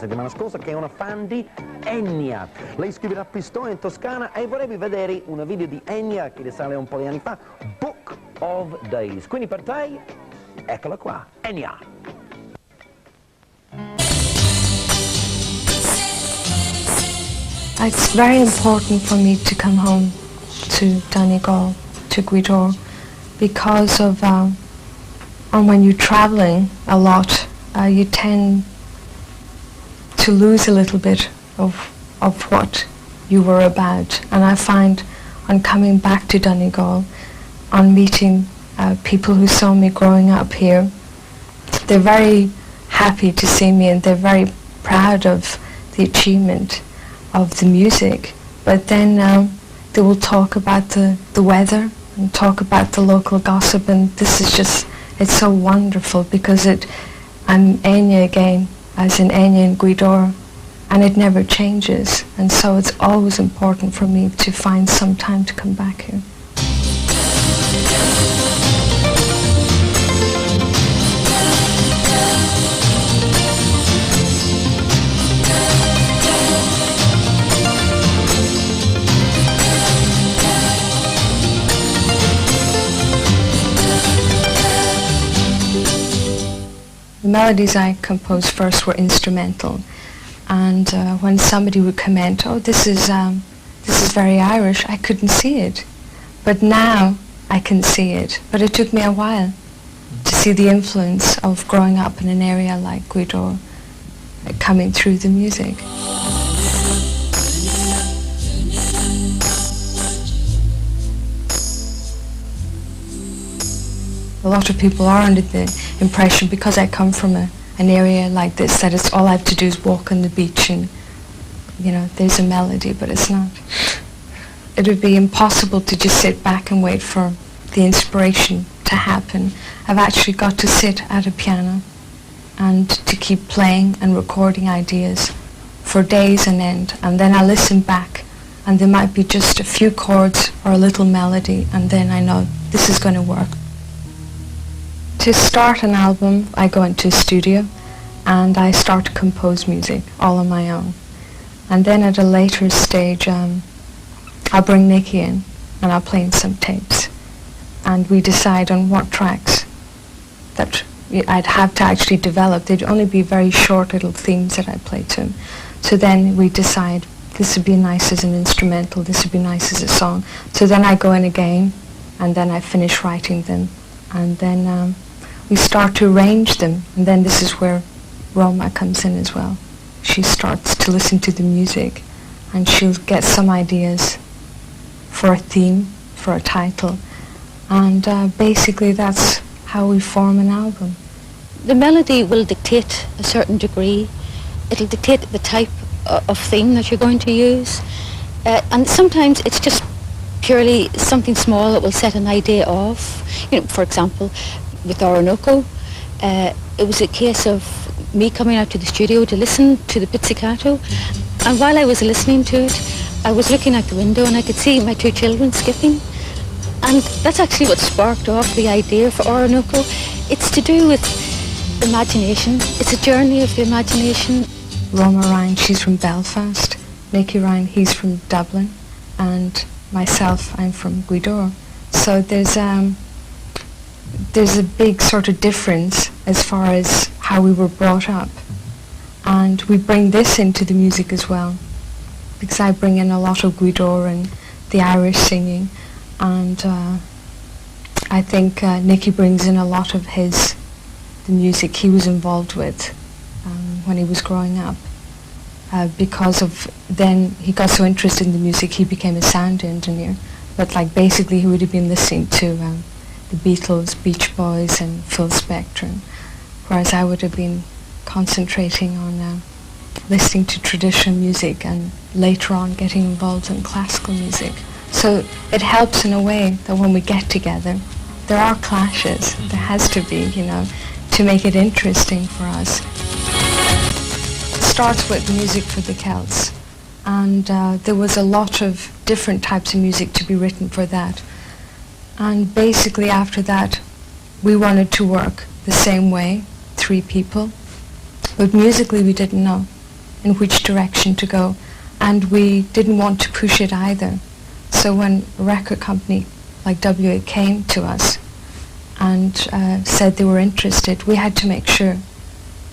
Settimana scorsa, che è una fan di Enya. Lei scriverà pistoia in Toscana e vorrebbe vedere un video di Enya che risale un po' di anni fa, Book of Days. Quindi per te, eccola qua, Enya. It's very important for me to come home to Donegal, to Gweedore, because of when you're traveling a lot, you tend to lose a little bit of what you were about. And I find on coming back to Donegal, on meeting people who saw me growing up here, they're very happy to see me and they're very proud of the achievement of the music. But then they will talk about the weather and talk about the local gossip, and this is just, it's so wonderful because I'm Enya again, as in Enya in Gweedore, and it never changes, and so it's always important for me to find some time to come back here. The melodies I composed first were instrumental, and when somebody would comment, "Oh, this is very Irish," I couldn't see it, but now I can see it. But it took me a while to see the influence of growing up in an area like Gweedore coming through the music. A lot of people are under the impression, because I come from an area like this, that it's all I have to do is walk on the beach and, you know, there's a melody, but it's not. It would be impossible to just sit back and wait for the inspiration to happen. I've actually got to sit at a piano and to keep playing and recording ideas for days on end, and then I listen back and there might be just a few chords or a little melody, and then I know this is going to work. To start an album, I go into a studio and I start to compose music all on my own. And then at a later stage, I'll bring Nicky in and I'll play in some tapes. And we decide on what tracks that I'd have to actually develop. They'd only be very short little themes that I play to him. So then we decide, this would be nice as an instrumental, this would be nice as a song. So then I go in again and then I finish writing them. And then we start to arrange them, and then this is where Roma comes in as well. She starts to listen to the music and she'll get some ideas for a theme, for a title, and basically that's how we form an album. The melody will dictate a certain degree. It'll dictate the type of theme that you're going to use, and sometimes it's just purely something small that will set an idea off. You know, for example, with Orinoco, it was a case of me coming out to the studio to listen to the pizzicato, and while I was listening to it, I was looking out the window and I could see my two children skipping, and that's actually what sparked off the idea for Orinoco. It's to do with imagination. It's a journey of the imagination. Roma Ryan, she's from Belfast. Nicky Ryan, he's from Dublin, and myself, I'm from Gweedore. So there's a big sort of difference as far as how we were brought up. And we bring this into the music as well, because I bring in a lot of Gweedore and the Irish singing, and I think Nicky brings in a lot of the music he was involved with when he was growing up. Because of then he got so interested in the music, he became a sound engineer. But like basically he would have been listening to the Beatles, Beach Boys and Phil Spector, whereas I would have been concentrating on listening to traditional music and later on getting involved in classical music. So it helps in a way that when we get together, there are clashes, there has to be, you know, to make it interesting for us. It starts with music for the Celts, and there was a lot of different types of music to be written for that. And basically after that, we wanted to work the same way, 3 people, but musically we didn't know. in which direction to go, and we didn't want to push it either. So when a record company like WA came to us and said they were interested, we had to make sure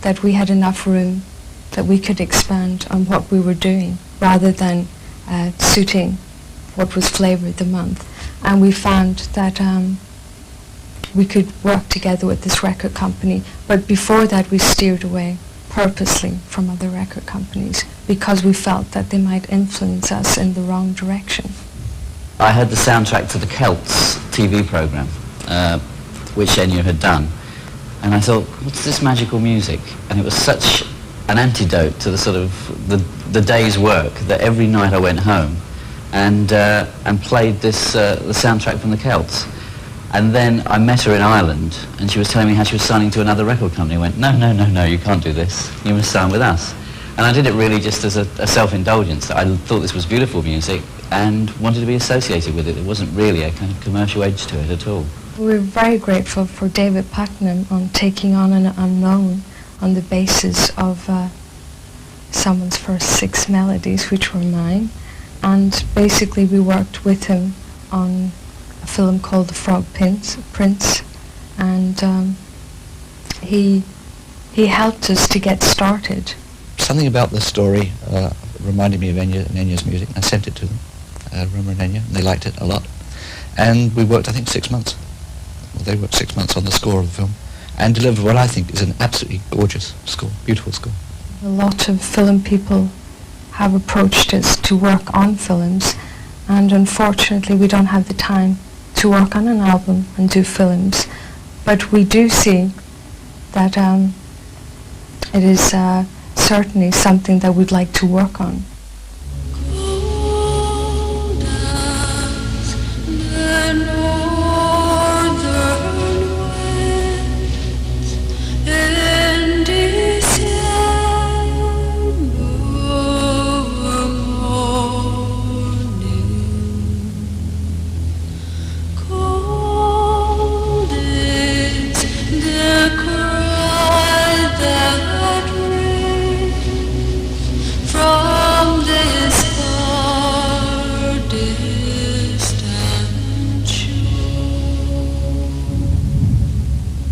that we had enough room that we could expand on what we were doing rather than suiting what was Flavour of the Month. And we found that we could work together with this record company, but before that we steered away purposely from other record companies because we felt that they might influence us in the wrong direction. I heard the soundtrack to the Celts TV programme, which Enya had done, and I thought, what's this magical music? And it was such an antidote to the sort of the day's work that every night I went home and played this the soundtrack from the Celts. And then I met her in Ireland, and she was telling me how she was signing to another record company. I went, no, you can't do this. You must sign with us. And I did it really just as a self-indulgence. I thought this was beautiful music and wanted to be associated with it. There wasn't really a kind of commercial edge to it at all. We're very grateful for David Puttnam on taking on an unknown on the basis of someone's first 6 melodies, which were mine. And basically we worked with him on a film called The Frog Prince, and he helped us to get started. Something about the story reminded me of Enya and Enya's music. I sent it to them, Roma and Enya, and they liked it a lot. And we worked, I think, 6 months. Well, they worked 6 months on the score of the film and delivered what I think is an absolutely gorgeous score, beautiful score. A lot of film people have approached us to work on films, and unfortunately we don't have the time to work on an album and do films. But we do see that it is certainly something that we'd like to work on.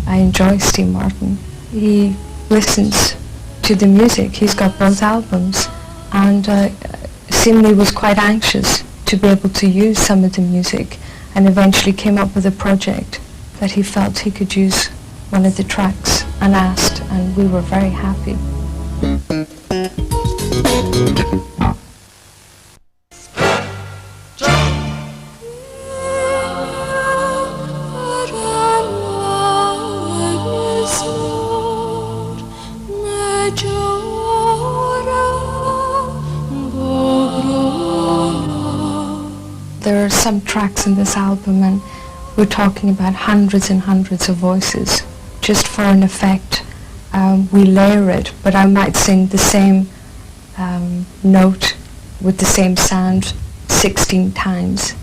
I enjoy Steve Martin. He listens to the music. He's got both albums, and seemingly was quite anxious to be able to use some of the music, and eventually came up with a project that he felt he could use one of the tracks and asked, and we were very happy. There are some tracks in this album, and we're talking about hundreds and hundreds of voices. Just for an effect, we layer it, but I might sing the same note with the same sound 16 times.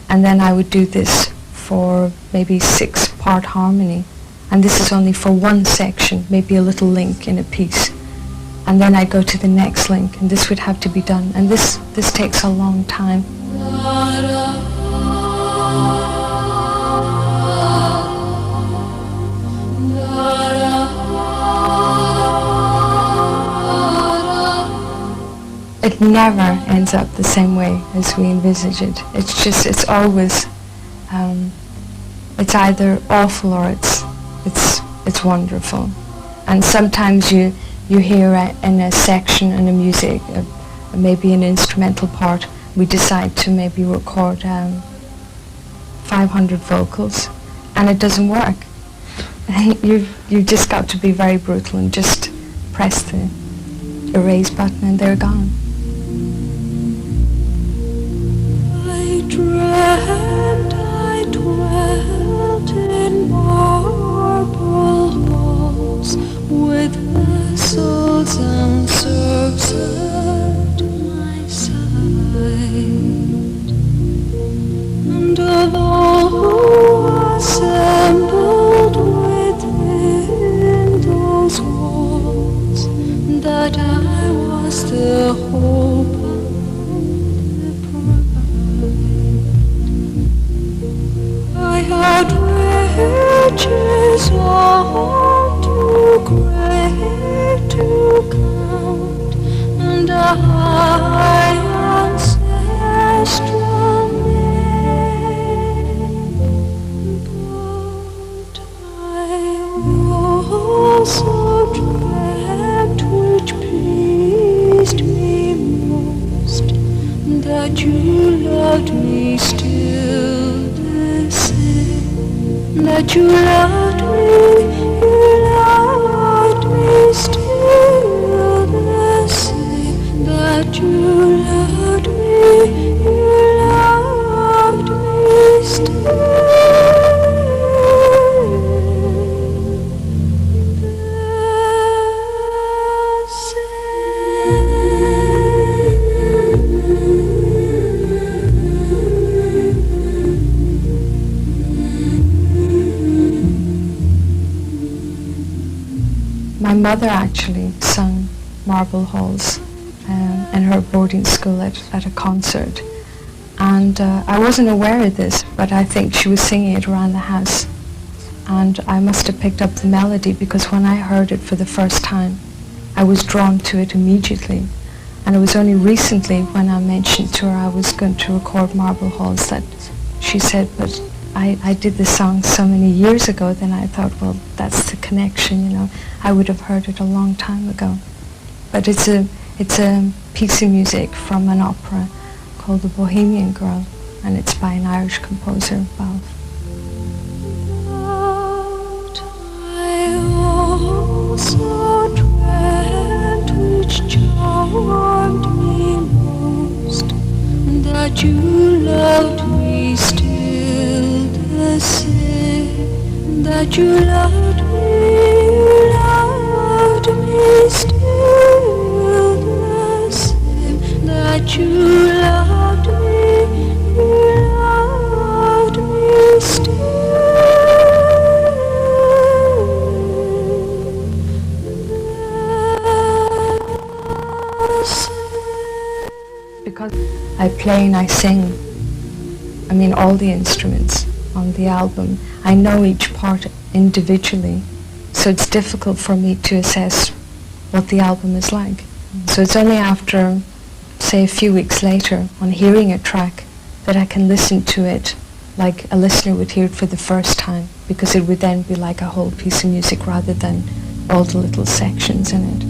And then I would do this for maybe 6-part harmony. And this is only for one section, maybe a little link in a piece. And then I'd go to the next link, and this would have to be done. And this takes a long time. It never ends up the same way as we envisage it. It's always, it's either awful or it's wonderful. And sometimes you hear in a section in a music, maybe an instrumental part, we decide to maybe record 500 vocals, and it doesn't work. You've just got to be very brutal and just press the erase button and they're gone. I dreamt I dwelt in marble halls with vessels and serfs at my side, and of all who assembled within those walls, that I was was the hope and the pride. I had riches all too great to count, and a high ancestral name, but I also dreamt, which pleased me most, that you loved me still the same, that you loved me still the same, that you loved me still. My mother actually sung Marble Halls in her boarding school at a concert, and I wasn't aware of this, but I think she was singing it around the house, and I must have picked up the melody, because when I heard it for the first time I was drawn to it immediately, and it was only recently when I mentioned to her I was going to record Marble Halls that she said, but I did the song so many years ago. Then I thought, well, that's the connection, you know. I would have heard it a long time ago. But it's a piece of music from an opera called The Bohemian Girl, and it's by an Irish composer, Balfe. But I also dreamt, which charmed me most, that you loved me still the same, that you loved me still the same, that you loved me still the same. Because I play and I sing, I mean all the instruments on the album, I know each part individually, so it's difficult for me to assess what the album is like. So it's only after, say, a few weeks later, on hearing a track, that I can listen to it like a listener would hear it for the first time, because it would then be like a whole piece of music rather than all the little sections in it.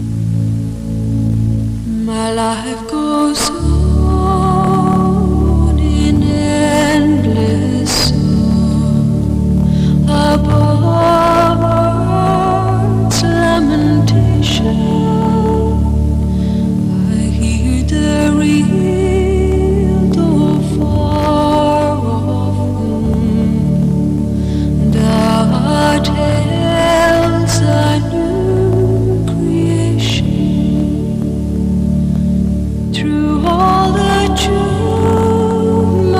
My life goes on in endless song, above earth's lamentation. I hear the real, though far off home, the tales I knew creation. Through all the tumult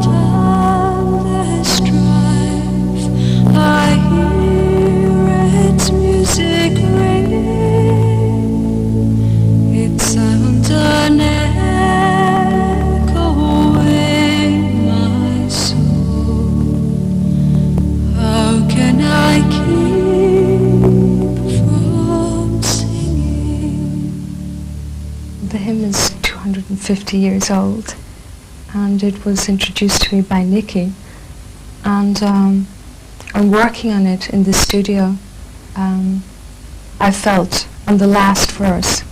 and the strife, I hear its music ring. It sounds an echo in my soul. How can I keep from singing? The hymn is 250 years old, and it was introduced to me by Nicky, and I'm working on it in the studio. I felt on the last verse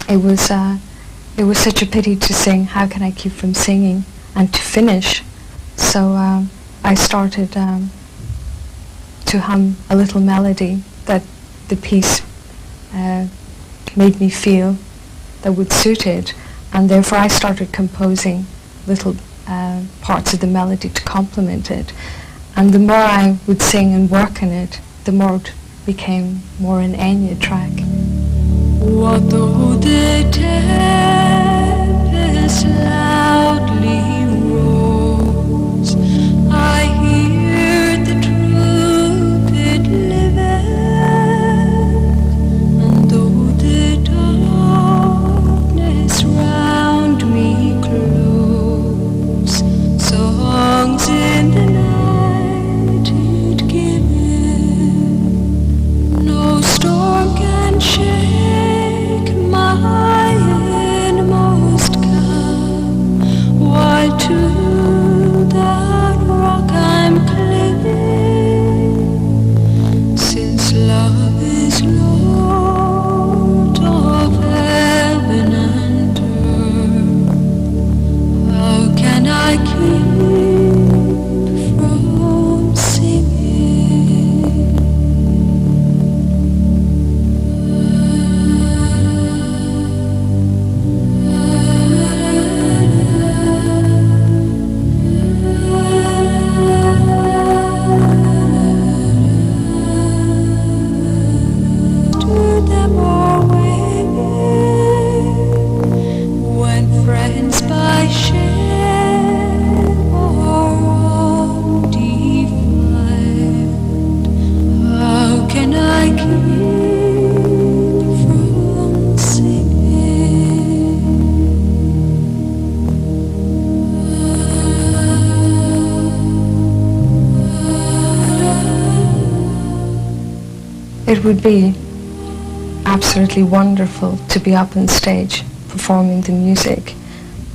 it was such a pity to sing "How Can I Keep From Singing" and to finish, so I started to hum a little melody that the piece made me feel that would suit it, and therefore I started composing little parts of the melody to complement it. And the more I would sing and work on it, the more it became more an Enya track. What though the tempest loudly roars, I hear the truth it liveth, and though the dark would be absolutely wonderful to be up on stage performing the music,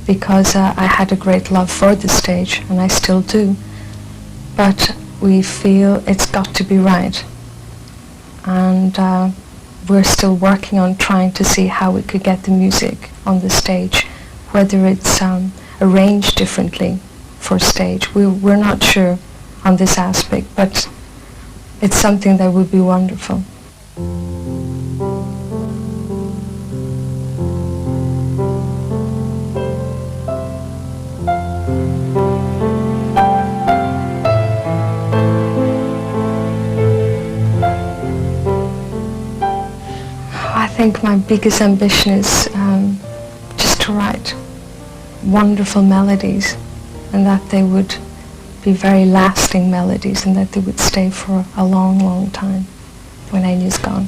because I had a great love for the stage, and I still do. But we feel it's got to be right. And we're still working on trying to see how we could get the music on the stage, whether it's arranged differently for stage. We're not sure on this aspect, but it's something that would be wonderful. I think my biggest ambition is just to write wonderful melodies, and that they would be very lasting melodies, and that they would stay for a long, long time when Enya's gone.